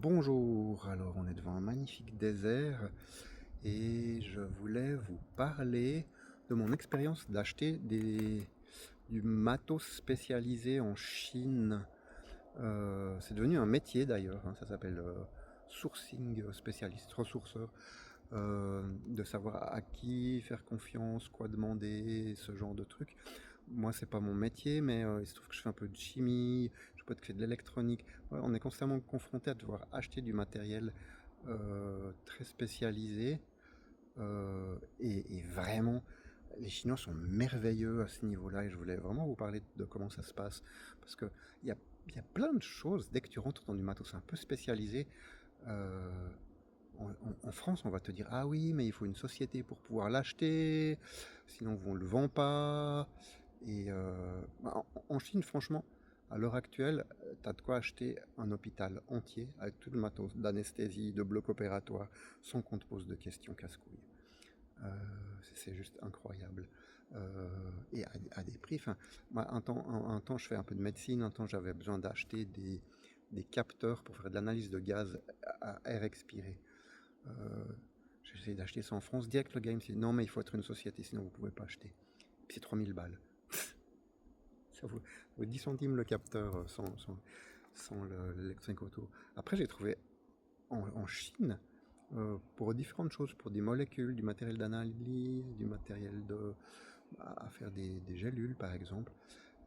Bonjour, alors on est devant un magnifique désert et je voulais vous parler de mon expérience d'acheter du matos spécialisé en Chine. C'est devenu un métier d'ailleurs, hein, ça s'appelle sourcing spécialiste, ressourceur, de savoir à qui faire confiance, quoi demander, ce genre de trucs. Moi, c'est pas mon métier, mais il se trouve que je fais un peu de chimie, je peux être fait de l'électronique. Ouais, on est constamment confronté à devoir acheter du matériel très spécialisé. Et vraiment, les Chinois sont merveilleux à ce niveau-là et je voulais vraiment vous parler de comment ça se passe. Parce qu'il y a, y a plein de choses, dès que tu rentres dans du matos un peu spécialisé, euh, en France, on va te dire, ah oui, mais il faut une société pour pouvoir l'acheter, sinon on ne le vend pas. En Chine, franchement, à l'heure actuelle, tu as de quoi acheter un hôpital entier avec tout le matos d'anesthésie, de bloc opératoire, sans qu'on te pose de questions casse-couilles. C'est juste incroyable. À des prix. Enfin, moi, un temps, je fais un peu de médecine. Un temps, j'avais besoin d'acheter des capteurs pour faire de l'analyse de gaz à air expiré. Euh, j'ai essayé d'acheter ça en France. Direct, le gars me dit non, mais il faut être une société, sinon vous pouvez pas acheter. Puis c'est 3000 balles. Ça vaut 10 centimes le capteur sans l'électronique auto. Après, j'ai trouvé en Chine pour différentes choses, pour des molécules, du matériel d'analyse, du matériel à faire des gélules par exemple.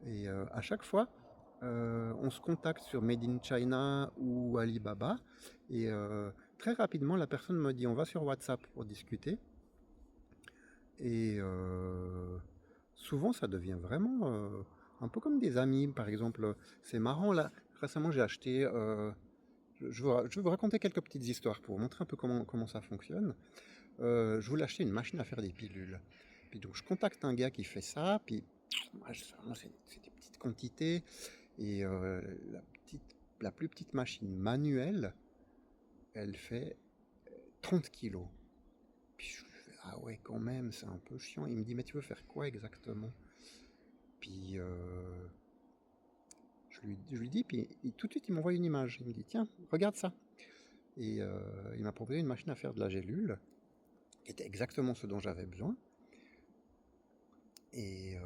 Et à chaque fois, on se contacte sur Made in China ou Alibaba et très rapidement la personne me dit on va sur WhatsApp pour discuter et souvent ça devient vraiment un peu comme des amis. Par exemple, c'est marrant là, récemment j'ai acheté je vais vous raconter quelques petites histoires pour vous montrer un peu comment ça fonctionne. Je voulais acheter une machine à faire des pilules. Puis donc je contacte un gars qui fait ça, puis moi, c'est des petites quantités, et la plus petite machine manuelle, elle fait 30 kilos. Puis je fais, ah ouais, quand même, c'est un peu chiant. Il me dit, mais tu veux faire quoi exactement? Puis je lui dis, puis tout de suite il m'envoie une image. Il me dit, tiens, regarde ça. Et il m'a proposé une machine à faire de la gélule, qui était exactement ce dont j'avais besoin. Et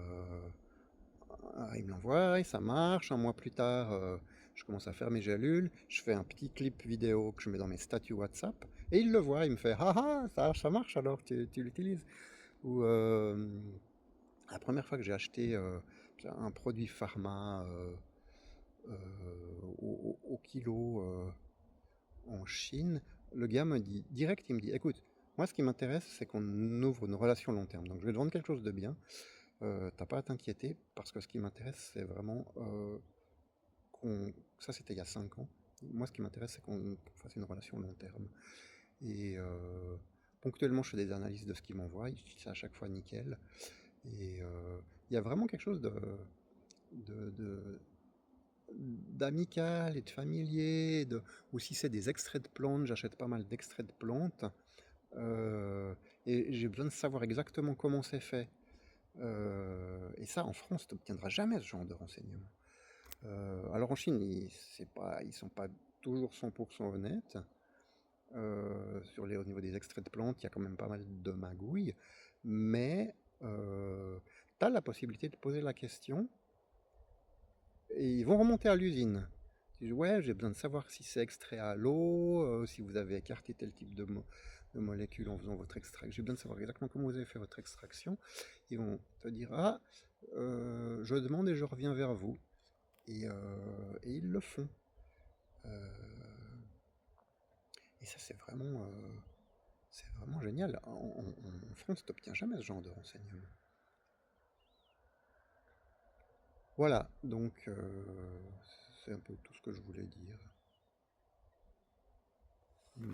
il me l'envoie, et ça marche. Un mois plus tard, je commence à faire mes gélules. Je fais un petit clip vidéo que je mets dans mes statuts WhatsApp. Et il le voit, il me fait ah ah, ça marche alors, tu l'utilises. Ou la première fois que j'ai acheté un produit pharma au kilo en Chine, le gars me dit direct, il me dit écoute, moi ce qui m'intéresse c'est qu'on ouvre une relation long terme. Donc je vais te vendre quelque chose de bien. T'as pas à t'inquiéter parce que ce qui m'intéresse c'est vraiment ça c'était il y a 5 ans. Moi ce qui m'intéresse c'est qu'on fasse une relation long terme. Et ponctuellement je fais des analyses de ce qu'il m'envoie, c'est à chaque fois nickel. Et il y a vraiment quelque chose de, de- d'amical et de familier, ou si c'est des extraits de plantes, j'achète pas mal d'extraits de plantes, euh, et j'ai besoin de savoir exactement comment c'est fait. Et ça, en France, tu n'obtiendras jamais ce genre de renseignements. Alors en Chine, ils sont pas toujours 100% honnêtes. Au niveau des extraits de plantes, il y a quand même pas mal de magouilles, mais tu as la possibilité de poser la question et ils vont remonter à l'usine. Tu dis, ouais, j'ai besoin de savoir si c'est extrait à l'eau, si vous avez écarté tel type de molécule en faisant votre extraction. J'ai besoin de savoir exactement comment vous avez fait votre extraction. Ils vont te dire, ah, je demande et je reviens vers vous. Et ils le font. Euh, et ça, c'est vraiment génial. En France, tu n'obtiens jamais ce genre de renseignements. Voilà, donc c'est un peu tout ce que je voulais dire. Ouais.